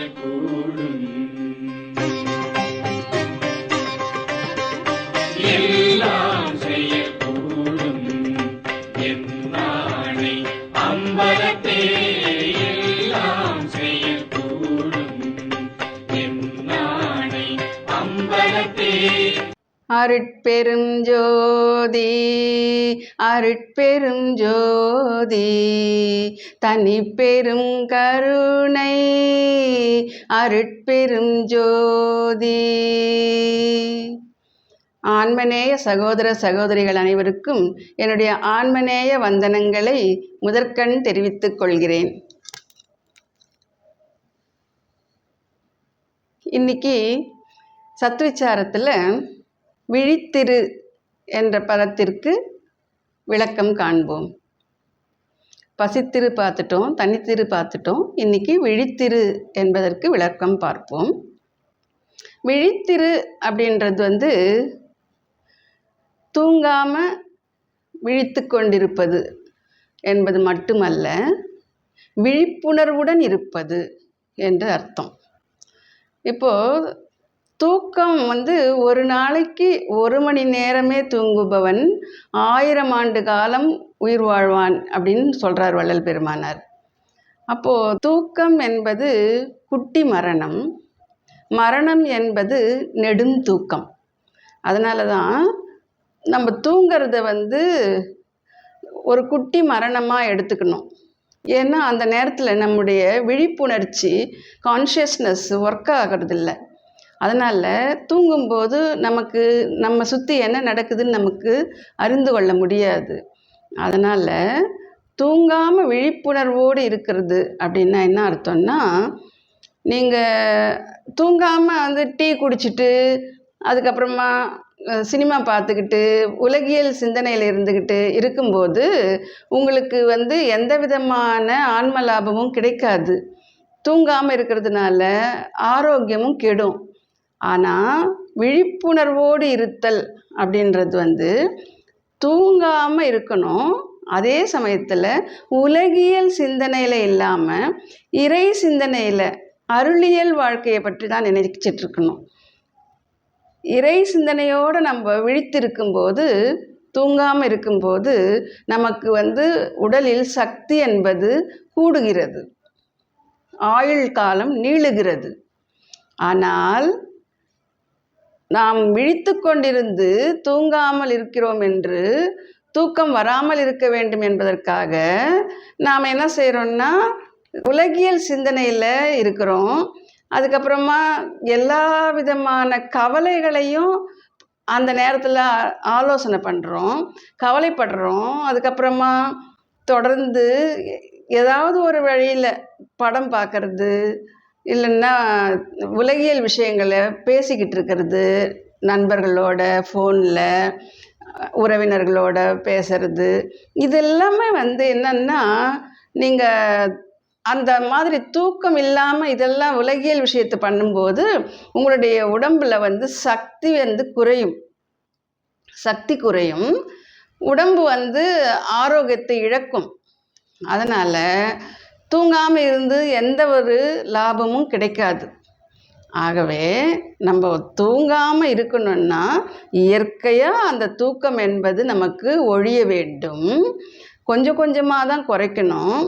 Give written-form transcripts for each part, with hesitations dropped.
செயல்கூடும். எல்லாம் செயல்கூடும் என்னானை அம்பலத்தே. எல்லாம் செயல்கூடும் என்னானை அம்பலத்தே. அருட்பெரும் ஜோதி அருட்பெரும் ஜோதி தனிப்பெரும் கருணை அருட்பெரும் ஜோதி. ஆன்மநேய சகோதர சகோதரிகள் அனைவருக்கும் என்னுடைய ஆன்மநேய வந்தனங்களை முதற்கண் தெரிவித்துக் கொள்கிறேன். இன்னைக்கு சத்விச்சாரத்தில் விழித்திரு என்ற பதத்திற்கு விளக்கம் காண்போம். பசித்திரு பார்த்துட்டோம், தனித்திரு பார்த்துட்டோம். இன்னைக்கு விழித்திரு என்பதற்கு விளக்கம் பார்ப்போம். விழித்திரு அப்படின்றது தூங்காமல் விழித்து கொண்டிருப்பது என்பது மட்டுமல்ல, விழிப்புணர்வுடன் இருப்பது என்று அர்த்தம். இப்போது தூக்கம் ஒரு நாளைக்கு 1 மணி நேரமே தூங்குபவன் 1000 ஆண்டு காலம் உயிர் வாழ்வான் அப்படின்னு சொல்கிறார் வள்ளல் பெருமானார். அப்போது தூக்கம் என்பது குட்டி மரணம், மரணம் என்பது நெடும் தூக்கம். அதனால தான் நம்ம தூங்கிறத ஒரு குட்டி மரணமாக எடுத்துக்கணும். ஏன்னா அந்த நேரத்தில் நம்முடைய விழிப்புணர்ச்சி கான்ஷியஸ்னஸ் ஒர்க் ஆகிறதில்ல. அதனால் தூங்கும்போது நம்ம சுற்றி என்ன நடக்குதுன்னு நமக்கு அறிந்து கொள்ள முடியாது. அதனால் தூங்காமல் விழிப்புணர்வோடு இருக்கிறது அப்படின்னா என்ன அர்த்தம்னா, நீங்கள் தூங்காமல் டீ குடிச்சிட்டு அதுக்கப்புறமா சினிமா பார்த்துக்கிட்டு உலகியல் சிந்தனையில் இருந்துக்கிட்டு இருக்கும்போது உங்களுக்கு எந்த விதமான ஆன்ம லாபமும் கிடைக்காது. தூங்காமல் இருக்கிறதுனால ஆரோக்கியமும் கெடும். ஆனால் விழிப்புணர்வோடு இருத்தல் அப்படின்றது தூங்காமல் இருக்கணும். அதே சமயத்தில் உலகியல் சிந்தனையில் இல்லாமல் இறை சிந்தனையில் அருளியல் வாழ்க்கையை பற்றி தான் நினைச்சிட்டு இருக்கணும். இறை சிந்தனையோடு நம்ம விழித்திருக்கும்போது, தூங்காமல் இருக்கும்போது நமக்கு உடலில் சக்தி என்பது கூடுகிறது, ஆயுள் காலம் நீளுகிறது. ஆனால் நாம் விழித்து கொண்டிருந்து தூங்காமல் இருக்கிறோம் என்று தூக்கம் வராமல் இருக்க வேண்டும் என்பதற்காக நாம் என்ன செய்கிறோம்னா உலகியல் சிந்தனையில் இருக்கிறோம். அதுக்கப்புறமா எல்லா விதமான கவலைகளையும் அந்த நேரத்தில் ஆலோசனை பண்ணுறோம், கவலைப்படுறோம். அதுக்கப்புறமா தொடர்ந்து ஏதாவது ஒரு வழியில் படம் பார்க்கறது, இல்லைன்னா உலகியல் விஷயங்களை பேசிக்கிட்டு இருக்கிறது, நண்பர்களோட ஃபோனில் உறவினர்களோட பேசுறது, இதெல்லாமே என்னன்னா நீங்கள் அந்த மாதிரி தூக்கம் இல்லாமல் இதெல்லாம் உலகியல் விஷயத்தை பண்ணும்போது உங்களுடைய உடம்பில் சக்தி குறையும், சக்தி குறையும், உடம்பு ஆரோக்கியத்தை இழக்கும். அதனால் தூங்காமல் இருந்து எந்த ஒரு லாபமும் கிடைக்காது. ஆகவே நம்ம தூங்காமல் இருக்கணும்னா இயற்கையாக அந்த தூக்கம் என்பது நமக்கு ஒழிய வேண்டும். கொஞ்சம் கொஞ்சமாக தான் குறைக்கணும்.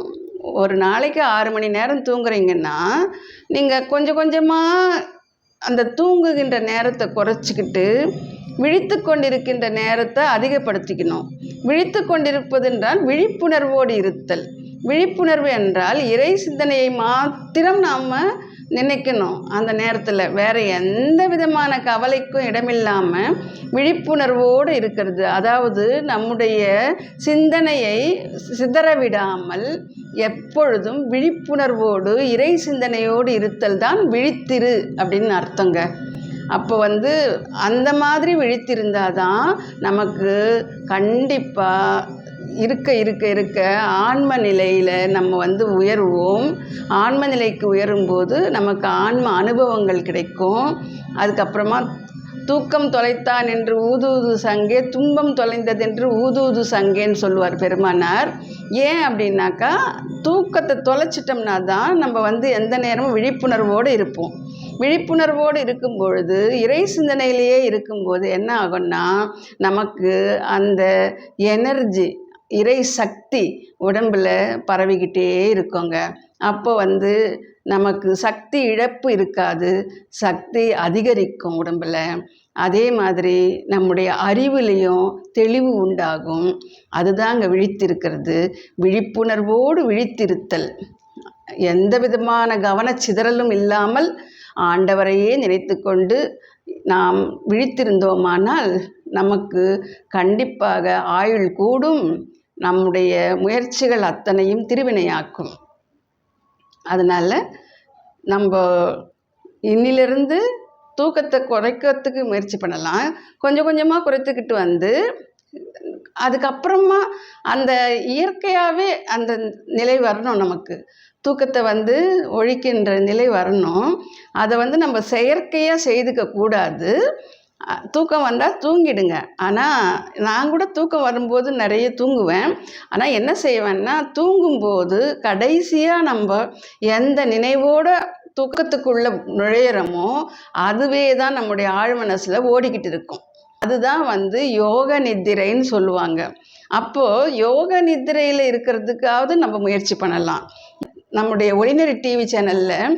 ஒரு நாளைக்கு 6 மணி நேரம் தூங்குறீங்கன்னா நீங்கள் கொஞ்சம் கொஞ்சமாக அந்த தூங்குகின்ற நேரத்தை குறைச்சிக்கிட்டு விழித்து கொண்டிருக்கின்ற நேரத்தை அதிகப்படுத்திக்கணும். விழித்து கொண்டிருப்பது என்றால் விழிப்புணர்வோடு இருத்தல். விழிப்புணர்வு என்றால் இறை சிந்தனையை மாத்திரம் நாம் நினைக்கணும். அந்த நேரத்தில் வேறு எந்த விதமான கவலைக்கும் இடமில்லாமல் விழிப்புணர்வோடு இருக்கிறது. அதாவது நம்முடைய சிந்தனையை சிதறவிடாமல் எப்பொழுதும் விழிப்புணர்வோடு இறை சிந்தனையோடு இருத்தல் தான் விழித்திரு அப்படின்னு அர்த்தங்க. அப்போ அந்த மாதிரி விழித்திருந்தால் தான் நமக்கு கண்டிப்பாக இருக்க இருக்க இருக்க ஆன்ம நிலையில் நம்ம உயர்வோம். ஆன்ம நிலைக்கு உயரும்போது நமக்கு ஆன்ம அனுபவங்கள் கிடைக்கும். அதுக்கப்புறமா தூக்கம் தொலைத்தான் என்று ஊதூது சங்கே, துன்பம் தொலைந்ததென்று ஊதூது சங்கேன்னு சொல்லுவார் பெருமானார். ஏன் அப்படின்னாக்கா, தூக்கத்தை தொலைச்சிட்டோம்னா தான் நம்ம வந்து எந்த நேரமும் விழிப்புணர்வோடு இருப்போம். விழிப்புணர்வோடு இருக்கும் பொழுது, இறை சிந்தனையிலேயே இருக்கும்போது என்ன ஆகும்னா, நமக்கு அந்த எனர்ஜி, இறை சக்தி உடம்பில் பரவிக்கிட்டே இருக்குங்க. அப்போ வந்து நமக்கு சக்தி இழப்பு இருக்காது, சக்தி அதிகரிக்கும் உடம்பில். அதே மாதிரி நம்முடைய அறிவுலேயும் தெளிவு உண்டாகும். அதுதாங்க விழித்திருக்கிறது. விழிப்புணர்வோடு விழித்திருத்தல், எந்த விதமான கவனச்சிதறலும் இல்லாமல் ஆண்டவரையே நினைத்து கொண்டு நாம் விழித்திருந்தோமானால் நமக்கு கண்டிப்பாக ஆயுள் கூடும். நம்முடைய முயற்சிகள் அத்தனையும் திருவினையாக்கும். அதனால் நம்ம இன்னிலிருந்து தூக்கத்தை குறைக்கிறதுக்கு முயற்சி பண்ணலாம். கொஞ்சம் கொஞ்சமாக குறைத்துக்கிட்டு வந்து அதுக்கப்புறமா அந்த இயற்கையாகவே அந்த நிலை வரணும். நமக்கு தூக்கத்தை வந்து ஒழிக்கின்ற நிலை வரணும். அதை வந்து நம்ம செயற்கையாக செய்துக்க கூடாது. தூக்கம் வந்தால் தூங்கிடுங்க. ஆனால் நான் கூட தூக்கம் வரும்போது நிறைய தூங்குவேன். ஆனால் என்ன செய்வேன்னா, தூங்கும்போது கடைசியாக நம்ம எந்த நினைவோடு தூக்கத்துக்குள்ளே நுழையிறோமோ அதுவே தான் நம்முடைய ஆழ்மனசில் ஓடிக்கிட்டு இருக்கும். அதுதான் வந்து யோக நித்திரைன்னு சொல்லுவாங்க. அப்போது யோக நித்திரையில் இருக்கிறதுக்காவது நம்ம முயற்சி பண்ணலாம். நம்முடைய ஒளிநெறி டிவி சேனலில்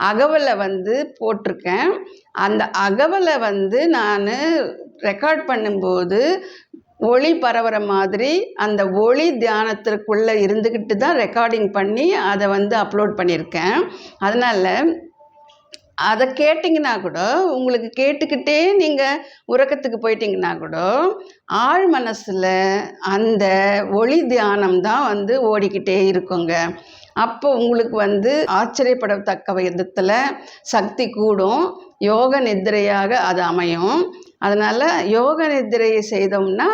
அகவலை வந்து போட்டிருக்கேன். அந்த அகவலை வந்து நான் ரெக்கார்ட் பண்ணும்போது ஒளி பரவுற மாதிரி அந்த ஒளி தியானத்திற்குள்ளே இருந்துக்கிட்டு தான் ரெக்கார்டிங் பண்ணி அதை வந்து அப்லோட் பண்ணியிருக்கேன். அதனால் அதை கேட்டிங்கன்னா கூட, உங்களுக்கு கேட்டுக்கிட்டே நீங்கள் உறக்கத்துக்கு போயிட்டீங்கன்னா கூட ஆழ் மனசில் அந்த ஒளி தியானம் தான் வந்து ஓடிக்கிட்டே இருக்குங்க. அப்போ உங்களுக்கு வந்து ஆச்சரியப்படத்தக்க விதத்தில் சக்தி கூடும். யோக நித்திரையாக அது அமையும். அதனால் யோக நித்திரையை செய்தோம்னா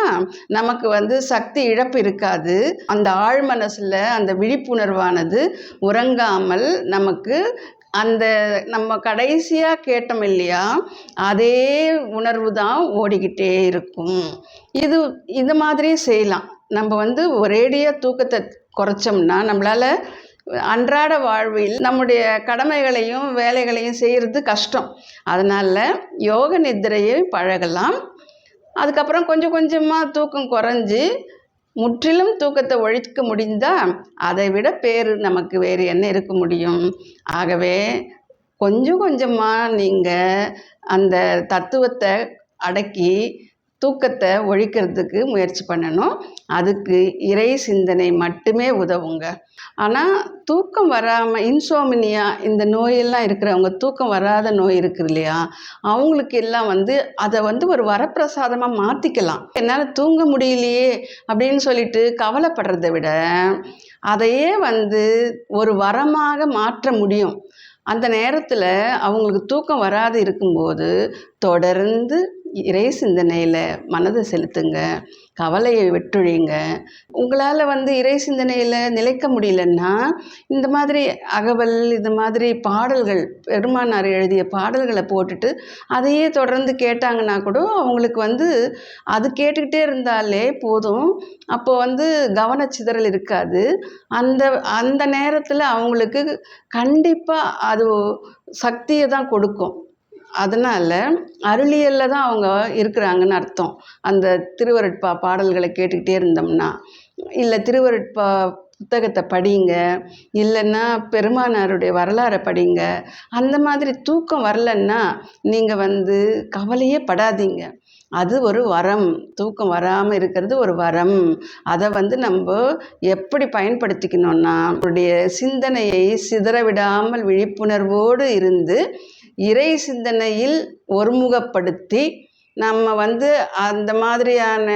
நமக்கு வந்து சக்தி இழப்பு இருக்காது. அந்த ஆழ் மனசில் அந்த விழிப்புணர்வானது உறங்காமல் நமக்கு அந்த நம்ம கடைசியாக கேட்டோம் இல்லையா, அதே உணர்வு தான் ஓடிக்கிட்டே இருக்கும். இது மாதிரியே செய்யலாம். நம்ம வந்து ஒரேடியாக தூக்கத்தை குறைச்சோம்னா நம்மளால் அன்றாட வாழ்வில் நம்முடைய கடமைகளையும் வேலைகளையும் செய்கிறது கஷ்டம். அதனால் யோக நித்திரையை பழகலாம். அதுக்கப்புறம் கொஞ்சம் கொஞ்சமாக தூக்கம் குறைஞ்சி முற்றிலும் தூக்கத்தை ஒழிக்க முடிந்தால் அதை விட பேர் நமக்கு வேறு என்ன இருக்க முடியும். ஆகவே கொஞ்சம் கொஞ்சமாக நீங்கள் அந்த தத்துவத்தை அடக்கி தூக்கத்தை ஒழிக்கிறதுக்கு முயற்சி பண்ணணும். அதுக்கு இறை சிந்தனை மட்டுமே உதவுங்க. ஆனால் தூக்கம் வராமல் இன்சோமினியா இந்த நோயெல்லாம் இருக்கிறவங்க, தூக்கம் வராத நோய் இருக்குது இல்லையா, அவங்களுக்கு எல்லாம் வந்து அதை வந்து ஒரு வரப்பிரசாதமாக மாற்றிக்கலாம். என்னால் தூங்க முடியலையே அப்படின்னு சொல்லிட்டு கவலைப்படுறதை விட அதையே வந்து ஒரு வரமாக மாற்ற முடியும். அந்த நேரத்தில் அவங்களுக்கு தூக்கம் வராது இருக்கும்போது தொடர்ந்து இறை சிந்தனையில் மனதை செலுத்துங்க, கவலையை விட்டுழிங்க. உங்களால் வந்து இறை சிந்தனையில் நிலைக்க முடியலன்னா இந்த மாதிரி அகவல், இது மாதிரி பாடல்கள், பெருமானார் எழுதிய பாடல்களை போட்டுட்டு அதையே தொடர்ந்து கேட்டாங்கன்னா கூட அவங்களுக்கு வந்து அது கேட்டுக்கிட்டே இருந்தாலே போதும். அப்போ வந்து கவனச்சிதறல் இருக்காது. அந்த நேரத்தில் அவங்களுக்கு கண்டிப்பாக அது சக்தியை தான் கொடுக்கும். அதனால் அருளியலில் தான் அவங்க இருக்கிறாங்கன்னு அர்த்தம். அந்த திருவருட்பா பாடல்களை கேட்டுக்கிட்டே இருந்தோம்னா, இல்லை திருவருட்பா புத்தகத்தை படிங்க, இல்லைன்னா பெருமானாருடைய வரலாறை படிங்க. அந்த மாதிரி தூக்கம் வரலன்னா நீங்கள் வந்து கவலையே படாதீங்க. அது ஒரு வரம். தூக்கம் வராமல் இருக்கிறது ஒரு வரம். அதை வந்து நம்ம எப்படி பயன்படுத்திக்கணும்னா, நம்முடைய சிந்தனையை சிதறவிடாமல் விழிப்புணர்வோடு இருந்து இறை சிந்தனையில் ஒருமுகப்படுத்தி நம்ம வந்து அந்த மாதிரியான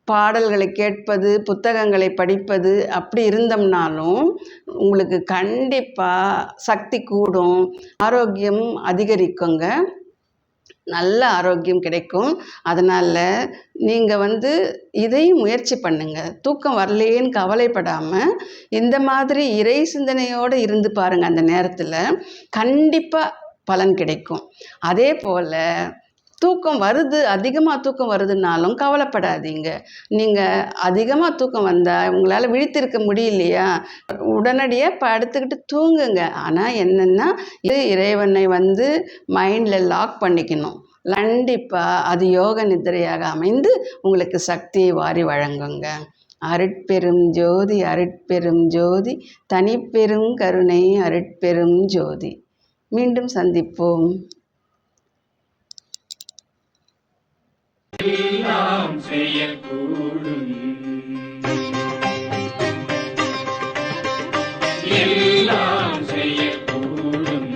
பாடல்களை கேட்பது, புத்தகங்களை படிப்பது அப்படி இருந்தோம்னாலும் உங்களுக்கு கண்டிப்பாக சக்தி கூடும், ஆரோக்கியம் அதிகரிக்குங்க, நல்ல ஆரோக்கியம் கிடைக்கும். அதனால் நீங்கள் வந்து இதையும் முயற்சி பண்ணுங்கள். தூக்கம் வரலையேன்னு கவலைப்படாமல் இந்த மாதிரி இறை சிந்தனையோடு இருந்து பாருங்கள். அந்த நேரத்தில் கண்டிப்பாக பலன் கிடைக்கும். அதே போல் தூக்கம் வருது, அதிகமாக தூக்கம் வருதுன்னாலும் கவலைப்படாதீங்க. நீங்கள் அதிகமாக தூக்கம் வந்தால் உங்களால் விழித்திருக்க முடியலையா, உடனடியாக படுத்துக்கிட்டு தூங்குங்க. ஆனால் என்னென்னா, இது இறைவனை வந்து மைண்டில் லாக் பண்ணிக்கணும். கண்டிப்பாக அது யோக நித்திரையாக அமைந்து உங்களுக்கு சக்தியை வாரி வழங்குங்க. அருட்பெரும் ஜோதி அருட்பெரும் ஜோதி தனிப்பெரும் கருணை அருட்பெரும் ஜோதி. மீண்டும் சந்திப்போம். எல்லாம் செய்யக்கூடும், எல்லாம் செய்யக்கூடும்.